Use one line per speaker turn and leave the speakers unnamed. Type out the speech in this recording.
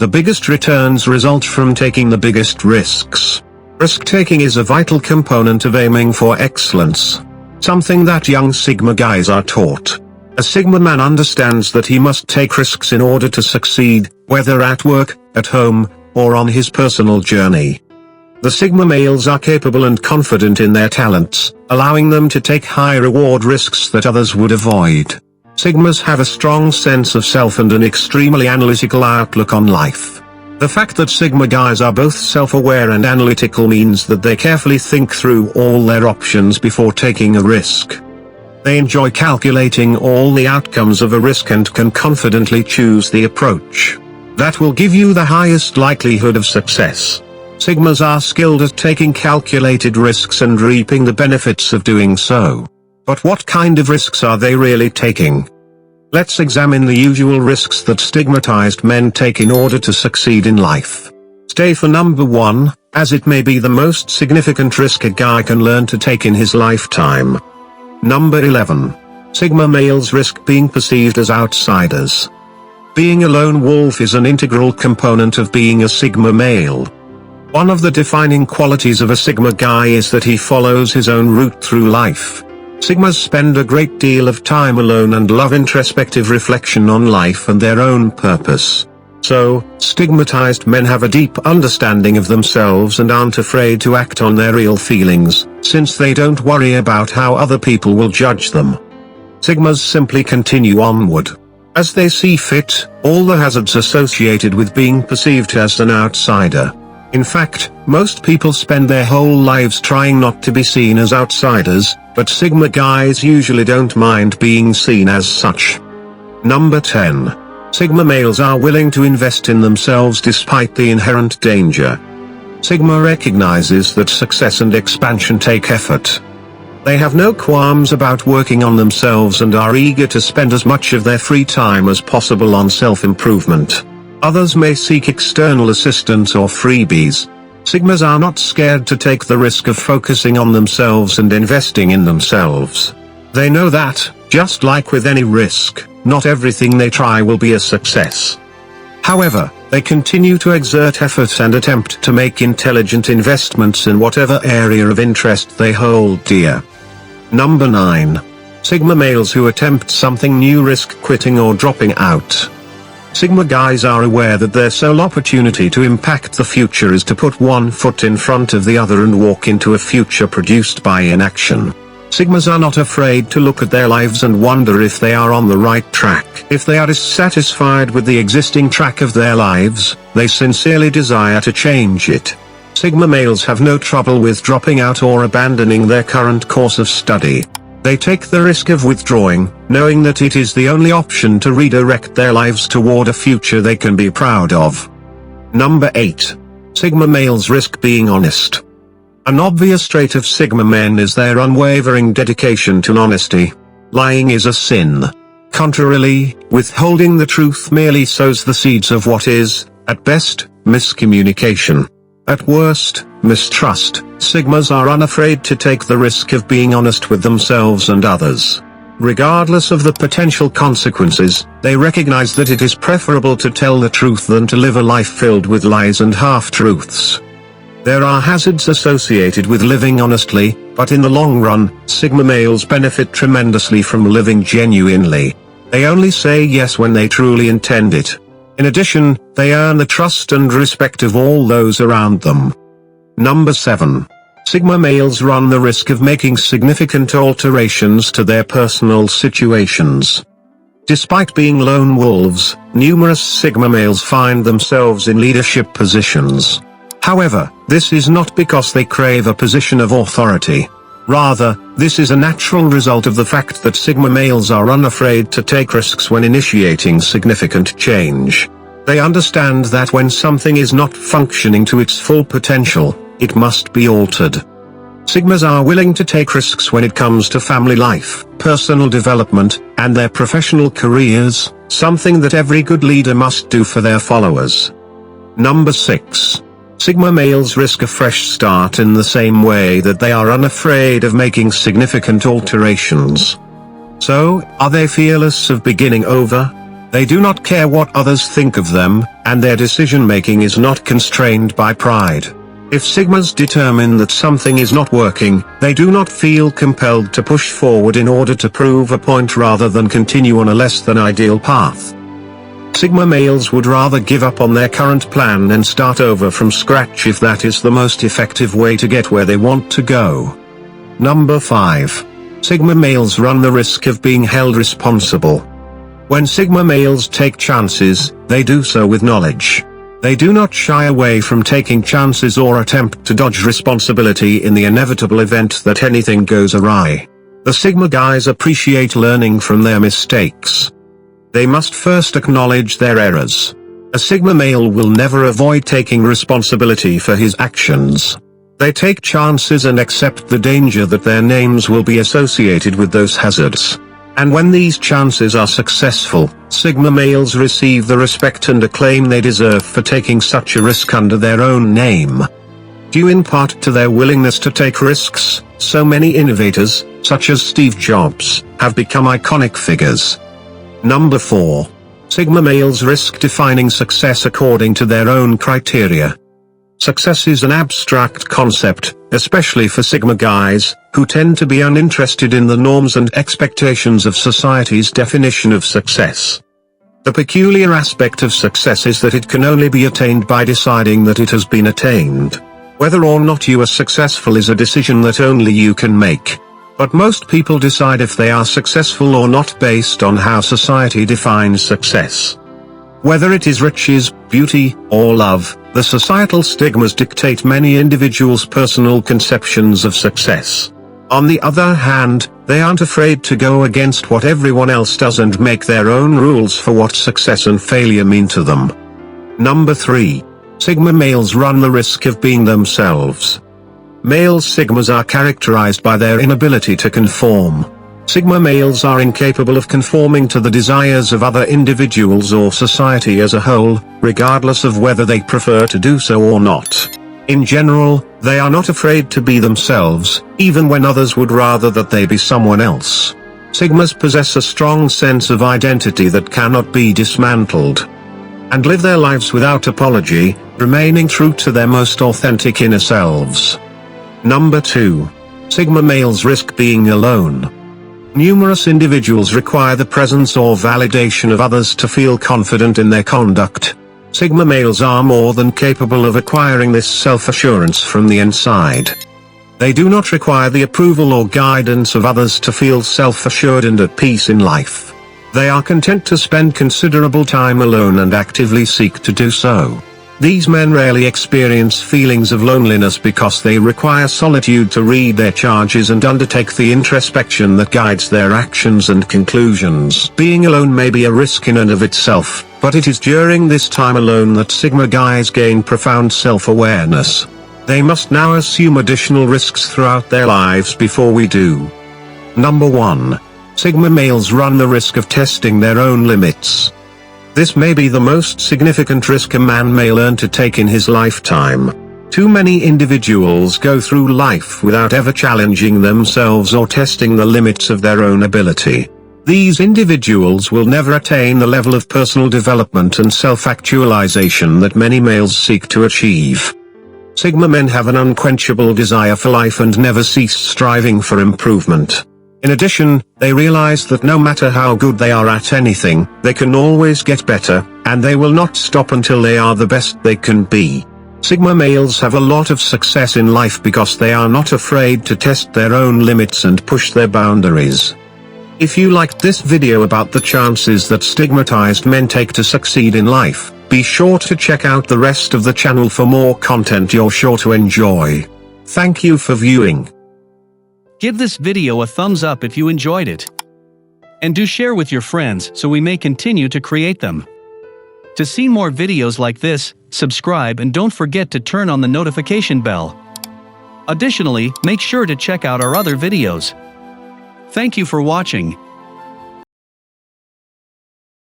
The biggest returns result from taking the biggest risks. Risk-taking is a vital component of aiming for excellence. Something that young Sigma guys are taught. A Sigma man understands that he must take risks in order to succeed, whether at work, at home, or on his personal journey. The Sigma males are capable and confident in their talents, allowing them to take high-reward risks that others would avoid. Sigmas have a strong sense of self and an extremely analytical outlook on life. The fact that Sigma guys are both self-aware and analytical means that they carefully think through all their options before taking a risk. They enjoy calculating all the outcomes of a risk and can confidently choose the approach that will give you the highest likelihood of success. Sigmas are skilled at taking calculated risks and reaping the benefits of doing so. But what kind of risks are they really taking? Let's examine the usual risks that stigmatized men take in order to succeed in life. Stay for number 1, as it may be the most significant risk a guy can learn to take in his lifetime. Number 11. Sigma males risk being perceived as outsiders. Being a lone wolf is an integral component of being a Sigma male. One of the defining qualities of a Sigma guy is that he follows his own route through life. Sigmas spend a great deal of time alone and love introspective reflection on life and their own purpose. So, stigmatized men have a deep understanding of themselves and aren't afraid to act on their real feelings, since they don't worry about how other people will judge them. Sigmas simply continue onward, as they see fit, all the hazards associated with being perceived as an outsider. In fact, most people spend their whole lives trying not to be seen as outsiders, but Sigma guys usually don't mind being seen as such. Number 10. Sigma males are willing to invest in themselves despite the inherent danger. Sigma recognizes that success and expansion take effort. They have no qualms about working on themselves and are eager to spend as much of their free time as possible on self-improvement. Others may seek external assistance or freebies. Sigmas are not scared to take the risk of focusing on themselves and investing in themselves. They know that, just like with any risk, not everything they try will be a success. However, they continue to exert effort and attempt to make intelligent investments in whatever area of interest they hold dear. Number 9. Sigma males who attempt something new risk quitting or dropping out. Sigma guys are aware that their sole opportunity to impact the future is to put one foot in front of the other and walk into a future produced by inaction. Sigmas are not afraid to look at their lives and wonder if they are on the right track. If they are dissatisfied with the existing track of their lives, they sincerely desire to change it. Sigma males have no trouble with dropping out or abandoning their current course of study. They take the risk of withdrawing, knowing that it is the only option to redirect their lives toward a future they can be proud of. Number 8. Sigma males risk being honest. An obvious trait of Sigma men is their unwavering dedication to honesty. Lying is a sin. Contrarily, withholding the truth merely sows the seeds of what is, at best, miscommunication. At worst, mistrust. Sigmas are unafraid to take the risk of being honest with themselves and others. Regardless of the potential consequences, they recognize that it is preferable to tell the truth than to live a life filled with lies and half-truths. There are hazards associated with living honestly, but in the long run, Sigma males benefit tremendously from living genuinely. They only say yes when they truly intend it. In addition, they earn the trust and respect of all those around them. Number 7. Sigma males run the risk of making significant alterations to their personal situations. Despite being lone wolves, numerous Sigma males find themselves in leadership positions. However, this is not because they crave a position of authority. Rather, this is a natural result of the fact that Sigma males are unafraid to take risks when initiating significant change. They understand that when something is not functioning to its full potential, it must be altered. Sigmas are willing to take risks when it comes to family life, personal development, and their professional careers, something that every good leader must do for their followers. Number 6. Sigma males risk a fresh start in the same way that they are unafraid of making significant alterations. So, are they fearless of beginning over? They do not care what others think of them, and their decision-making is not constrained by pride. If Sigmas determine that something is not working, they do not feel compelled to push forward in order to prove a point rather than continue on a less than ideal path. Sigma males would rather give up on their current plan and start over from scratch if that is the most effective way to get where they want to go. Number 5. Sigma males run the risk of being held responsible. When Sigma males take chances, they do so with knowledge. They do not shy away from taking chances or attempt to dodge responsibility in the inevitable event that anything goes awry. The Sigma guys appreciate learning from their mistakes. They must first acknowledge their errors. A Sigma male will never avoid taking responsibility for his actions. They take chances and accept the danger that their names will be associated with those hazards. And when these chances are successful, Sigma males receive the respect and acclaim they deserve for taking such a risk under their own name. Due in part to their willingness to take risks, so many innovators, such as Steve Jobs, have become iconic figures. Number 4. Sigma males risk defining success according to their own criteria. Success is an abstract concept, especially for Sigma guys, who tend to be uninterested in the norms and expectations of society's definition of success. The peculiar aspect of success is that it can only be attained by deciding that it has been attained. Whether or not you are successful is a decision that only you can make. But most people decide if they are successful or not based on how society defines success. Whether it is riches, beauty, or love, the societal stigmas dictate many individuals' personal conceptions of success. On the other hand, they aren't afraid to go against what everyone else does and make their own rules for what success and failure mean to them. Number 3. Sigma males run the risk of being themselves. Male Sigmas are characterized by their inability to conform. Sigma males are incapable of conforming to the desires of other individuals or society as a whole, regardless of whether they prefer to do so or not. In general, they are not afraid to be themselves, even when others would rather that they be someone else. Sigmas possess a strong sense of identity that cannot be dismantled, and live their lives without apology, remaining true to their most authentic inner selves. Number 2. Sigma males risk being alone. Numerous individuals require the presence or validation of others to feel confident in their conduct. Sigma males are more than capable of acquiring this self-assurance from the inside. They do not require the approval or guidance of others to feel self-assured and at peace in life. They are content to spend considerable time alone and actively seek to do so. These men rarely experience feelings of loneliness because they require solitude to read their charges and undertake the introspection that guides their actions and conclusions. Being alone may be a risk in and of itself, but it is during this time alone that Sigma guys gain profound self-awareness. They must now assume additional risks throughout their lives before we do. Number 1. Sigma males run the risk of testing their own limits. This may be the most significant risk a man may learn to take in his lifetime. Too many individuals go through life without ever challenging themselves or testing the limits of their own ability. These individuals will never attain the level of personal development and self-actualization that many males seek to achieve. Sigma men have an unquenchable desire for life and never cease striving for improvement. In addition, they realize that no matter how good they are at anything, they can always get better, and they will not stop until they are the best they can be. Sigma males have a lot of success in life because they are not afraid to test their own limits and push their boundaries. If you liked this video about the chances that stigmatized men take to succeed in life, be sure to check out the rest of the channel for more content you're sure to enjoy. Thank you for viewing.
Give this video a thumbs up if you enjoyed it. And do share with your friends so we may continue to create them. To see more videos like this, subscribe and don't forget to turn on the notification bell. Additionally, make sure to check out our other videos. Thank you for watching.